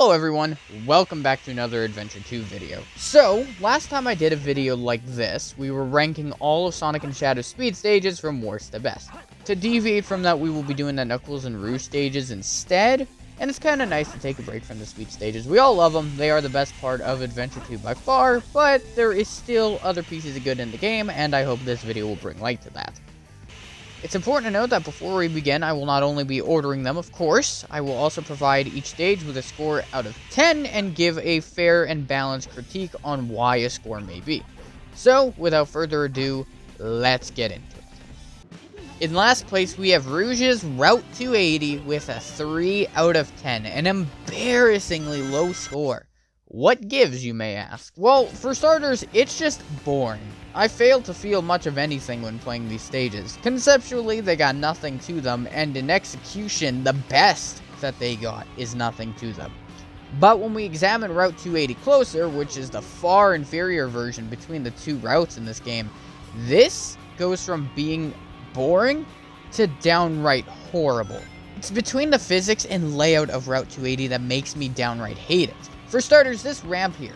Hello everyone, welcome back to another Adventure 2 video. So, last time I did a video like this, we were ranking all of Sonic and Shadow's speed stages from worst to best. To deviate from that, we will be doing the Knuckles and Rouge stages instead, and it's kind of nice to take a break from the speed stages. We all love them, they are the best part of Adventure 2 by far, but there is still other pieces of good in the game, and I hope this video will bring light to that. It's important to note that before we begin, I will not only be ordering them, of course, I will also provide each stage with a score out of 10 and give a fair and balanced critique on why a score may be. So, without further ado, let's get into it. In last place, we have Rouges Route 280 with a 3 out of 10, an embarrassingly low score. What gives, you may ask? Well, for starters, it's just boring. I failed to feel much of anything when playing these stages. Conceptually, they got nothing to them, and in execution, the best that they got is nothing to them. But when we examine Route 280 closer, which is the far inferior version between the two routes in this game, this goes from being boring to downright horrible. It's between the physics and layout of Route 280 that makes me downright hate it. For starters, this ramp here.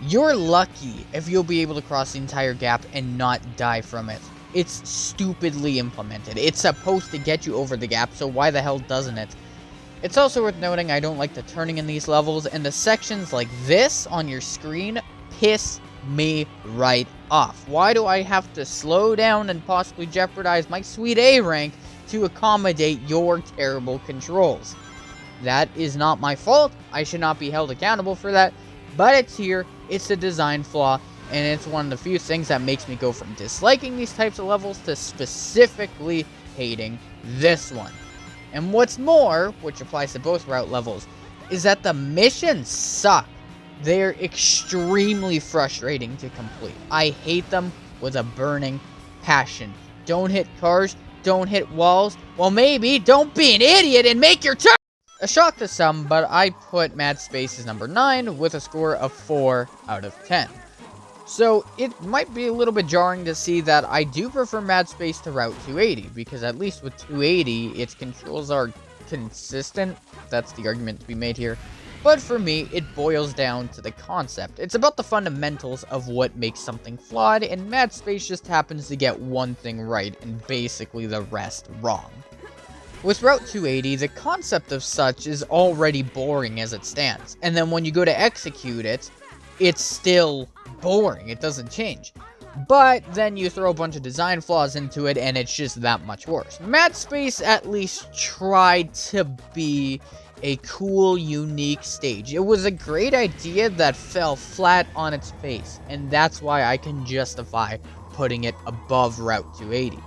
You're lucky if you'll be able to cross the entire gap and not die from it. It's stupidly implemented. It's supposed to get you over the gap, so why the hell doesn't it? It's also worth noting I don't like the turning in these levels, and the sections like this on your screen piss me right off. Why do I have to slow down and possibly jeopardize my sweet A rank to accommodate your terrible controls? That is not my fault. I should not be held accountable for that, but it's here. It's a design flaw, and it's one of the few things that makes me go from disliking these types of levels to specifically hating this one. And what's more, which applies to both route levels, is that the missions suck. They're extremely frustrating to complete. I hate them with a burning passion. Don't hit cars, don't hit walls. Well, maybe don't be an idiot and make your turn! A shock to some, but I put Mad Space as number 9 with a score of 4 out of 10. So it might be a little bit jarring to see that I do prefer Mad Space to Route 280, because at least with 280, its controls are consistent. That's the argument to be made here. But for me, it boils down to the concept. It's about the fundamentals of what makes something flawed, and Mad Space just happens to get one thing right and basically the rest wrong. With Route 280, the concept of such is already boring as it stands, and then when you go to execute it, it's still boring, it doesn't change. But then you throw a bunch of design flaws into it, and it's just that much worse. Mad Space at least tried to be a cool, unique stage. It was a great idea that fell flat on its face, and that's why I can justify putting it above Route 280.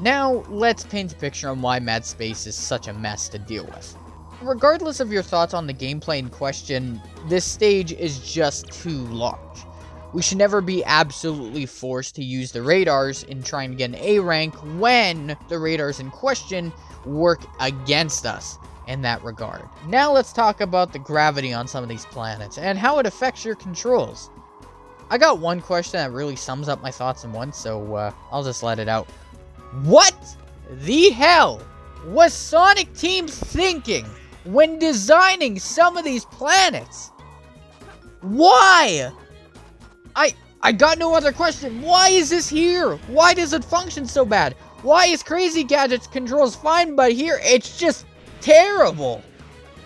Now, let's paint a picture on why Mad Space is such a mess to deal with. Regardless of your thoughts on the gameplay in question, this stage is just too large. We should never be absolutely forced to use the radars in trying to get an A rank when the radars in question work against us in that regard. Now let's talk about the gravity on some of these planets and how it affects your controls. I got one question that really sums up my thoughts in one, so I'll just let it out. What the hell was Sonic Team thinking when designing some of these planets? Why? I got no other question. Why is this here? Why does it function so bad? Why is Crazy Gadget's controls fine, but here it's just terrible?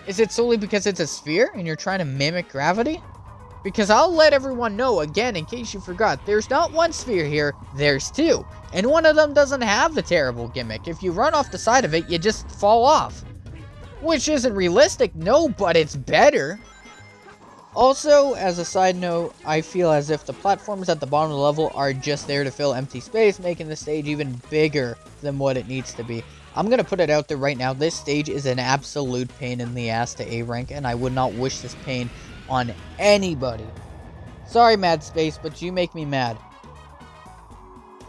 Is it solely because it's a sphere and you're trying to mimic gravity? Because I'll let everyone know, again, in case you forgot, there's not one sphere here, there's two. And one of them doesn't have the terrible gimmick. If you run off the side of it, you just fall off. Which isn't realistic, no, but it's better. Also, as a side note, I feel as if the platforms at the bottom of the level are just there to fill empty space, making the stage even bigger than what it needs to be. I'm going to put it out there right now, this stage is an absolute pain in the ass to A rank, and I would not wish this pain on anybody. Sorry, Mad Space, but you make me mad.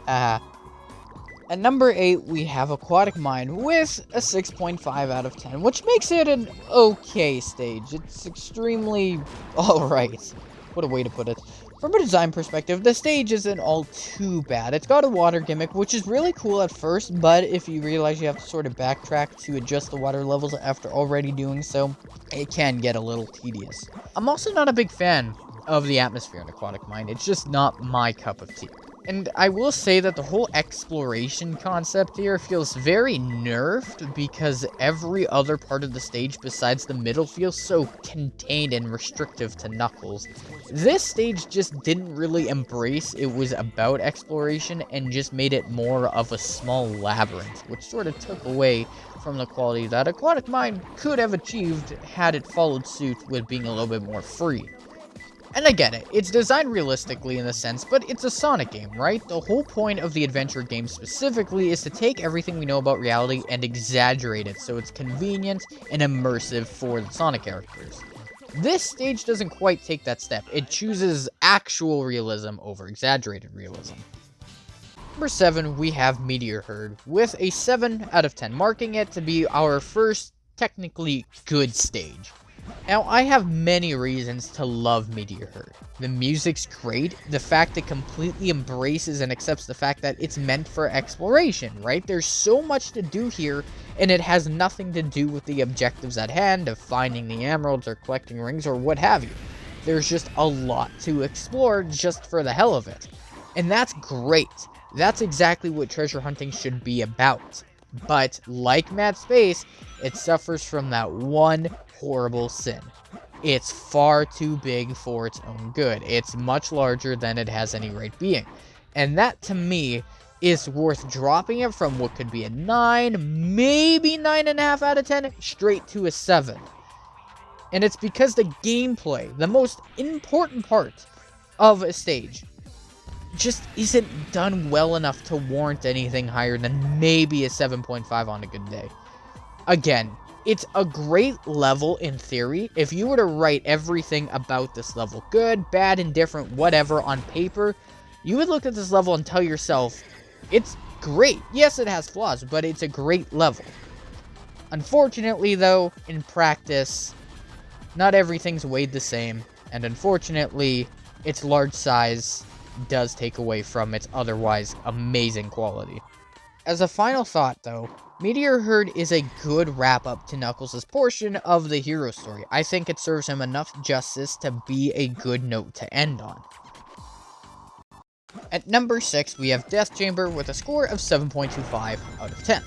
At number 8, we have Aquatic Mine with a 6.5 out of 10, which makes it an okay stage. It's extremely alright. what a way to put it. From a design perspective, the stage isn't all too bad. It's got a water gimmick, which is really cool at first, but if you realize you have to sort of backtrack to adjust the water levels after already doing so, it can get a little tedious. I'm also not a big fan of the atmosphere in Aquatic Mine. It's just not my cup of tea. And I will say that the whole exploration concept here feels very nerfed because every other part of the stage besides the middle feels so contained and restrictive to Knuckles. This stage just didn't really embrace it was about exploration and just made it more of a small labyrinth, which sort of took away from the quality that Aquatic Mine could have achieved had it followed suit with being a little bit more free. And I get it, it's designed realistically in a sense, but it's a Sonic game, right? The whole point of the adventure game specifically is to take everything we know about reality and exaggerate it so it's convenient and immersive for the Sonic characters. This stage doesn't quite take that step. It chooses actual realism over exaggerated realism. Number 7, we have Meteor Herd, with a 7 out of 10, marking it to be our first technically good stage. Now, I have many reasons to love Meteor Herd. The music's great, the fact it completely embraces and accepts the fact that it's meant for exploration, right? There's so much to do here, and it has nothing to do with the objectives at hand of finding the emeralds or collecting rings or what have you. There's just a lot to explore just for the hell of it. And that's great. That's exactly what treasure hunting should be about. But, like Mad Space, it suffers from that one horrible sin. It's far too big for its own good. It's much larger than it has any right being. And that, to me, is worth dropping it from what could be a 9, maybe 9.5 out of 10, straight to a 7. And it's because the gameplay, the most important part of a stage, just isn't done well enough to warrant anything higher than maybe a 7.5 on a good day. Again, it's a great level in theory. If you were to write everything about this level, good, bad, indifferent, whatever, on paper, you would look at this level and tell yourself, it's great. Yes, it has flaws, but it's a great level. Unfortunately, though, in practice, not everything's weighed the same, and unfortunately, its large size does take away from its otherwise amazing quality. As a final thought, though, Meteor Herd is a good wrap-up to Knuckles' portion of the hero story. I think it serves him enough justice to be a good note to end on. At number 6, we have Death Chamber with a score of 7.25 out of 10.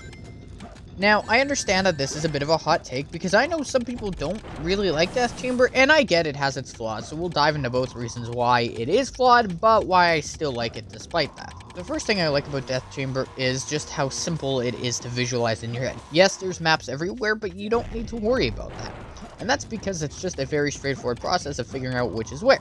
Now, I understand that this is a bit of a hot take, because I know some people don't really like Death Chamber, and I get it has its flaws, so we'll dive into both reasons why it is flawed, but why I still like it despite that. The first thing I like about Death Chamber is just how simple it is to visualize in your head. Yes, there's maps everywhere, but you don't need to worry about that. And that's because it's just a very straightforward process of figuring out which is where.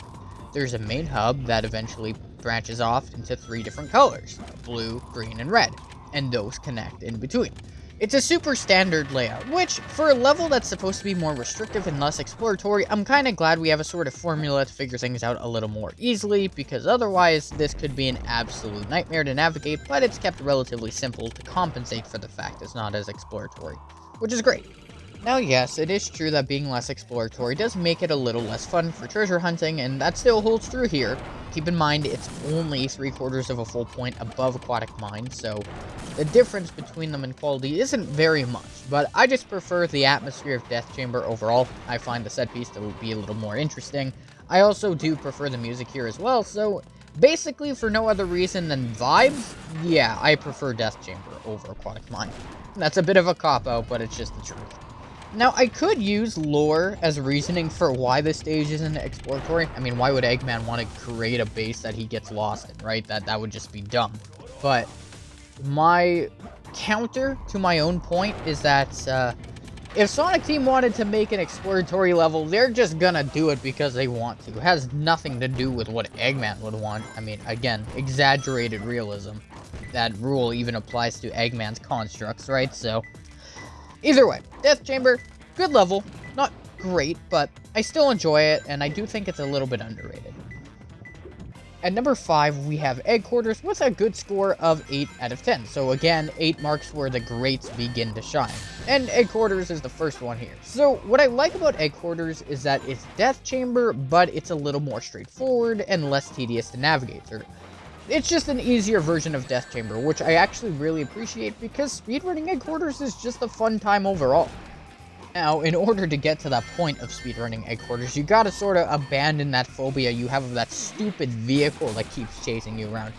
There's a main hub that eventually branches off into 3 different colors, blue, green, and red, and those connect in between. It's a super standard layout, which, for a level that's supposed to be more restrictive and less exploratory, I'm kinda glad we have a sort of formula to figure things out a little more easily, because otherwise, this could be an absolute nightmare to navigate, but it's kept relatively simple to compensate for the fact it's not as exploratory, which is great. Now yes, it is true that being less exploratory does make it a little less fun for treasure hunting, and that still holds true here. Keep in mind, it's only 3/4 of a full point above Aquatic Mine, so the difference between them in quality isn't very much, but I just prefer the atmosphere of Death Chamber overall. I find the set piece to be a little more interesting. I also do prefer the music here as well, so basically for no other reason than vibes, yeah, I prefer Death Chamber over Aquatic Mine. That's a bit of a cop-out, but it's just the truth. Now, I could use lore as reasoning for why this stage isn't exploratory. I mean, why would Eggman want to create a base that he gets lost in, right? That would just be dumb. But my counter to my own point is that if Sonic Team wanted to make an exploratory level, they're just gonna do it because they want to. It has nothing to do with what Eggman would want. I mean, again, exaggerated realism. That rule even applies to Eggman's constructs, right? So either way, Death Chamber, good level, not great, but I still enjoy it, and I do think it's a little bit underrated. At number 5, we have Egg Quarters with a good score of 8 out of 10. So again, 8 marks where the greats begin to shine. And Egg Quarters is the first one here. So what I like about Egg Quarters is that it's Death Chamber, but it's a little more straightforward and less tedious to navigate through. It's just an easier version of Death Chamber, which I actually really appreciate because speedrunning Egg Quarters is just a fun time overall. Now, in order to get to that point of speedrunning Egg Quarters, you gotta sort of abandon that phobia you have of that stupid vehicle that keeps chasing you around.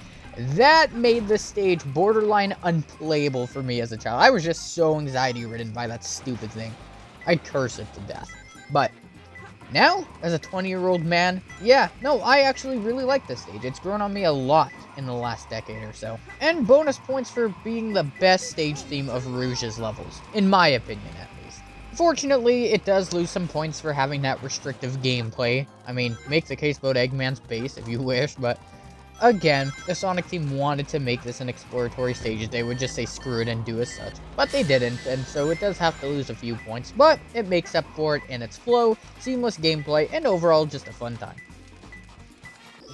That made the stage borderline unplayable for me as a child. I was just so anxiety-ridden by that stupid thing. I'd curse it to death. But now, as a 20-year-old man, yeah, no, I actually really like this stage. It's grown on me a lot in the last decade or so. And bonus points for being the best stage theme of Rouges levels, in my opinion at least. Fortunately, it does lose some points for having that restrictive gameplay. I mean, make the case about Eggman's base if you wish, but again, the Sonic team wanted to make this an exploratory stage. They would just say screw it and do as such, but they didn't, and so it does have to lose a few points, but it makes up for it in its flow, seamless gameplay, and overall just a fun time.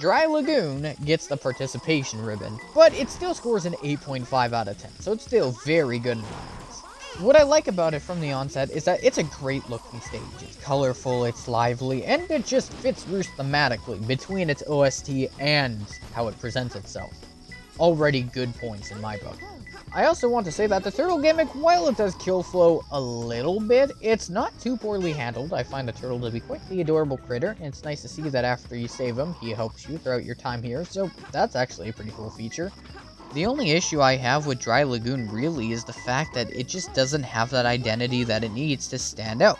Dry Lagoon gets the participation ribbon, but it still scores an 8.5 out of 10, so it's still very good in my eyes. What I like about it from the onset is that it's a great looking stage. It's colorful, it's lively, and it just fits Rouge thematically between its OST and how it presents itself. Already good points in my book. I also want to say that the turtle gimmick, while it does kill flow a little bit, it's not too poorly handled. I find the turtle to be quite the adorable critter, and it's nice to see that after you save him, he helps you throughout your time here, so that's actually a pretty cool feature. The only issue I have with Dry Lagoon really is the fact that it just doesn't have that identity that it needs to stand out.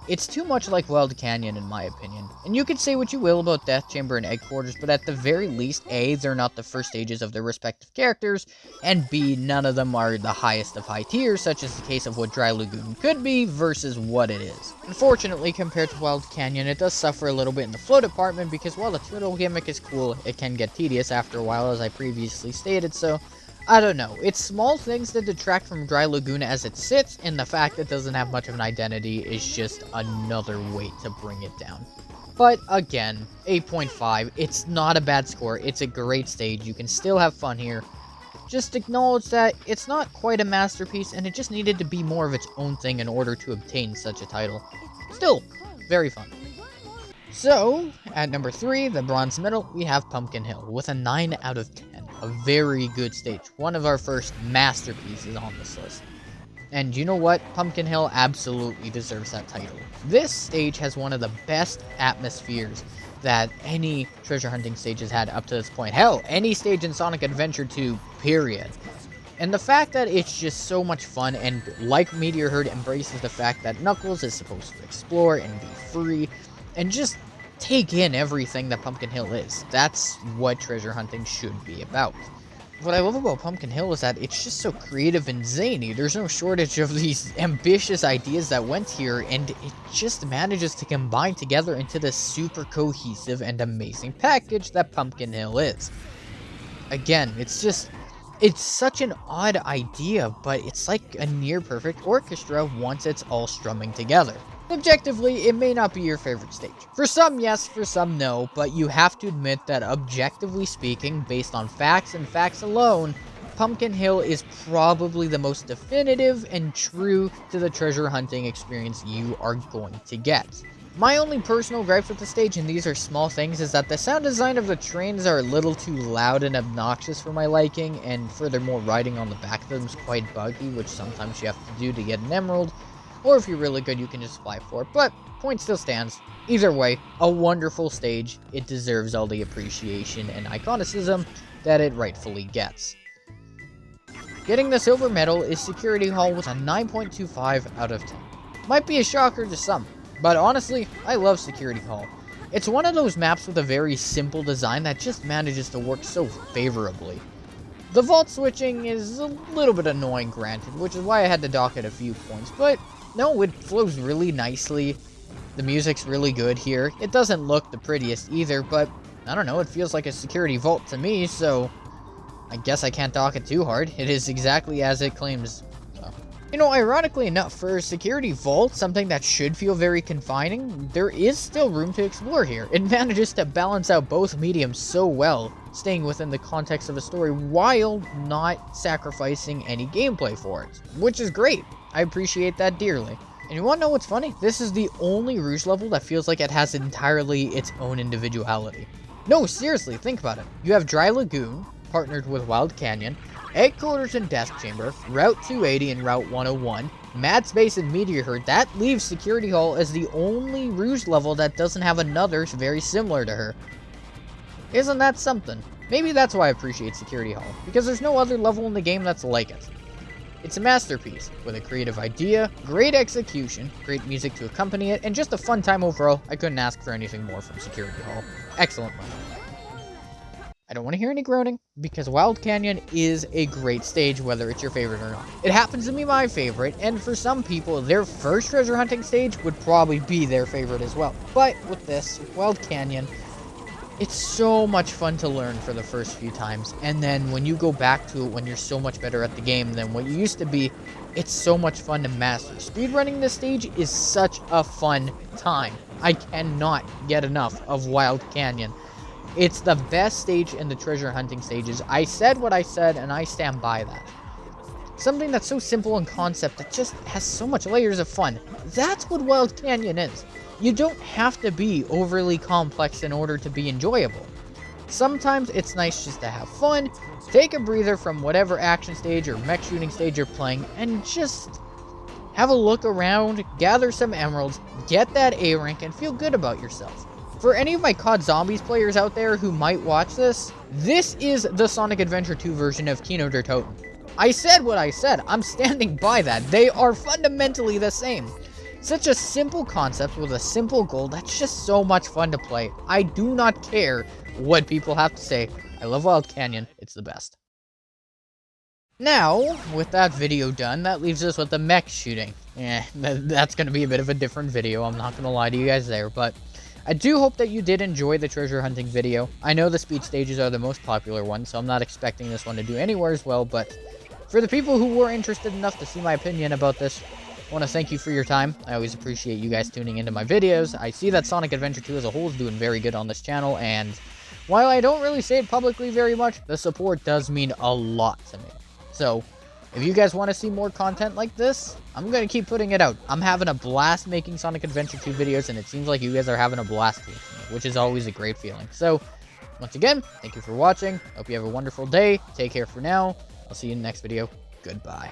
It's too much like Wild Canyon in my opinion, and you could say what you will about Death Chamber and Egg Quarters, but at the very least, A, they're not the first stages of their respective characters, and B, none of them are the highest of high tiers, such as the case of what Dry Lagoon could be versus what it is. Unfortunately, compared to Wild Canyon, it does suffer a little bit in the flow department because while the turtle gimmick is cool, it can get tedious after a while as I previously stated, so I don't know, it's small things that detract from Dry Lagoon as it sits, and the fact it doesn't have much of an identity is just another way to bring it down. But again, 8.5, it's not a bad score, it's a great stage, you can still have fun here. Just acknowledge that it's not quite a masterpiece, and it just needed to be more of its own thing in order to obtain such a title. Still, very fun. So, at number 3, the bronze medal, we have Pumpkin Hill with a 9 out of 10. A very good stage, one of our first masterpieces on this list. And you know what? Pumpkin Hill absolutely deserves that title. This stage has one of the best atmospheres that any treasure hunting stage has had up to this point. Hell, any stage in Sonic Adventure 2, period. And the fact that it's just so much fun, and like Meteor Herd embraces the fact that Knuckles is supposed to explore and be free, and just take in everything that Pumpkin Hill is. That's what treasure hunting should be about. What I love about Pumpkin Hill is that it's just so creative and zany. There's no shortage of these ambitious ideas that went here, and it just manages to combine together into this super cohesive and amazing package that Pumpkin Hill is. Again, it's such an odd idea, but it's like a near-perfect orchestra once it's all strumming together. Objectively, it may not be your favorite stage. For some, yes, for some, no, but you have to admit that objectively speaking, based on facts and facts alone, Pumpkin Hill is probably the most definitive and true to the treasure hunting experience you are going to get. My only personal gripes with the stage, and these are small things, is that the sound design of the trains are a little too loud and obnoxious for my liking, and furthermore, riding on the back of them is quite buggy, which sometimes you have to do to get an emerald. Or if you're really good, you can just fly for it, but point still stands. Either way, a wonderful stage. It deserves all the appreciation and iconicism that it rightfully gets. Getting the silver medal is Security Hall with a 9.25 out of 10. Might be a shocker to some, but honestly, I love Security Hall. It's one of those maps with a very simple design that just manages to work so favorably. The vault switching is a little bit annoying, granted, which is why I had to dock it a few points, but no, it flows really nicely. The music's really good here. It doesn't look the prettiest either, but I don't know, it feels like a security vault to me, so I guess I can't dock it too hard. It is exactly as it claims. So, You know, ironically enough, for a security vault, something that should feel very confining, there is still room to explore here. It manages to balance out both mediums so well, staying within the context of a story while not sacrificing any gameplay for it, which is great. I appreciate that dearly. And you want to know what's funny? This is the only Rouge level that feels like it has entirely its own individuality. No, seriously, think about it. You have Dry Lagoon, partnered with Wild Canyon, Headquarters and Death Chamber, Route 280 and Route 101, Mad Space and Meteor Herd. That leaves Security Hall as the only Rouge level that doesn't have another very similar to her. Isn't that something? Maybe that's why I appreciate Security Hall, because there's no other level in the game that's like it. It's a masterpiece, with a creative idea, great execution, great music to accompany it, and just a fun time overall. I couldn't ask for anything more from Security Hall. Excellent level. I don't want to hear any groaning, because Wild Canyon is a great stage, whether it's your favorite or not. It happens to be my favorite, and for some people, their first treasure hunting stage would probably be their favorite as well. But with this, Wild Canyon, it's so much fun to learn for the first few times, and then when you go back to it when you're so much better at the game than what you used to be, it's so much fun to master. Speedrunning this stage is such a fun time. I cannot get enough of Wild Canyon. It's the best stage in the treasure hunting stages. I said what I said, and I stand by that. Something that's so simple in concept that just has so much layers of fun. That's what Wild Canyon is. You don't have to be overly complex in order to be enjoyable. Sometimes it's nice just to have fun, take a breather from whatever action stage or mech shooting stage you're playing, and just have a look around, gather some emeralds, get that A rank, and feel good about yourself. For any of my COD Zombies players out there who might watch this is the Sonic Adventure 2 version of Kino der Toten. I said what I said. I'm standing by that. They are fundamentally the same. Such a simple concept with a simple goal that's just so much fun to play. I do not care what people have to say. I love Wild Canyon. It's the best. Now, with that video done, that leaves us with the mech shooting. That's going to be a bit of a different video. I'm not going to lie to you guys there, but I do hope that you did enjoy the treasure hunting video. I know the speed stages are the most popular ones, so I'm not expecting this one to do anywhere as well, but for the people who were interested enough to see my opinion about this, I want to thank you for your time. I always appreciate you guys tuning into my videos. I see that Sonic Adventure 2 as a whole is doing very good on this channel, and while I don't really say it publicly very much, the support does mean a lot to me. So, if you guys want to see more content like this, I'm going to keep putting it out. I'm having a blast making Sonic Adventure 2 videos, and it seems like you guys are having a blast with me, which is always a great feeling. So, once again, thank you for watching. Hope you have a wonderful day. Take care for now. I'll see you in the next video. Goodbye.